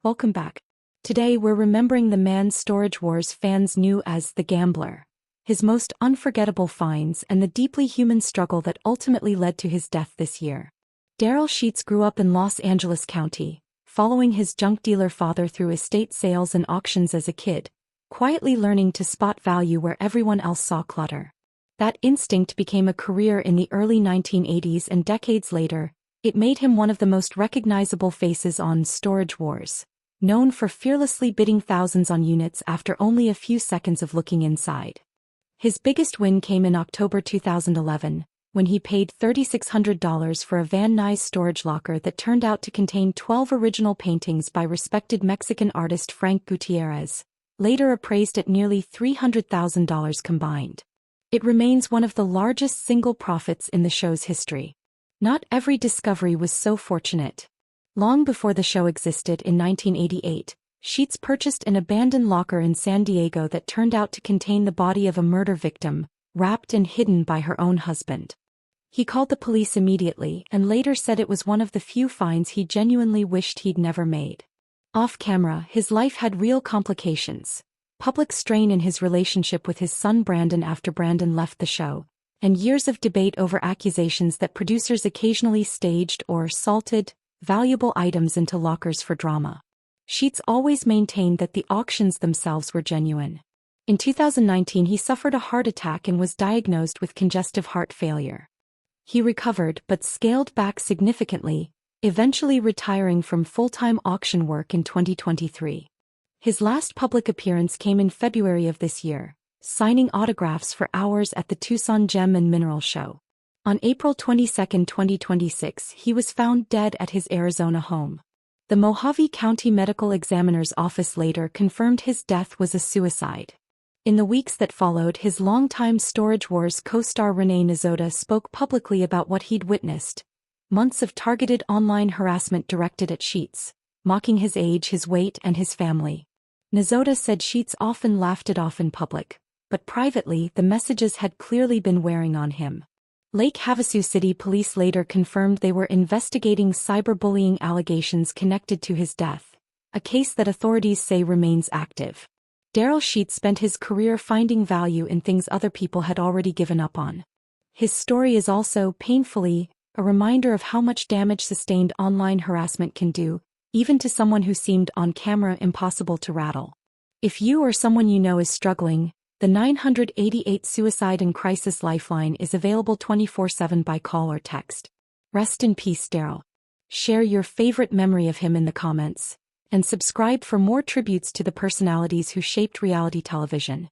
Welcome back. Today we're remembering the man's storage wars fans knew as the Gambler, his most unforgettable finds and the deeply human struggle that ultimately led to his death this year. Darrell Sheets grew up in Los Angeles County, following his junk dealer father through estate sales and auctions as a kid, quietly learning to spot value where everyone else saw clutter. That instinct became a career in the early 1980s, and decades later, it made him one of the most recognizable faces on Storage Wars, known for fearlessly bidding thousands on units after only a few seconds of looking inside. His biggest win came in October 2011, when he paid $3,600 for a Van Nuys storage locker that turned out to contain 12 original paintings by respected Mexican artist Frank Gutierrez, later appraised at nearly $300,000 combined. It remains one of the largest single profits in the show's history. Not every discovery was so fortunate. Long before the show existed in 1988, Sheets purchased an abandoned locker in San Diego that turned out to contain the body of a murder victim, wrapped and hidden by her own husband. He called the police immediately and later said it was one of the few finds he genuinely wished he'd never made. Off camera, his life had real complications. Public strain in his relationship with his son Brandon after Brandon left the show, and years of debate over accusations that producers occasionally staged or salted valuable items into lockers for drama. Sheets always maintained that the auctions themselves were genuine. In 2019 he suffered a heart attack and was diagnosed with congestive heart failure. He recovered but scaled back significantly, eventually retiring from full-time auction work in 2023. His last public appearance came in February of this year, signing autographs for hours at the Tucson Gem and Mineral Show. On April 22, 2026, he was found dead at his Arizona home. The Mojave County Medical Examiner's Office later confirmed his death was a suicide. In the weeks that followed, his longtime Storage Wars co-star Renee Nizota spoke publicly about what he'd witnessed: months of targeted online harassment directed at Sheets, mocking his age, his weight, and his family. Nizota said Sheets often laughed it off in public, but privately the messages had clearly been wearing on him. Lake Havasu City Police later confirmed they were investigating cyberbullying allegations connected to his death, a case that authorities say remains active. Darrell Sheets spent his career finding value in things other people had already given up on. His story is also, painfully, a reminder of how much damage sustained online harassment can do, even to someone who seemed on camera impossible to rattle. If you or someone you know is struggling, the 988 Suicide and Crisis Lifeline is available 24/7 by call or text. Rest in peace, Darrell. Share your favorite memory of him in the comments, and subscribe for more tributes to the personalities who shaped reality television.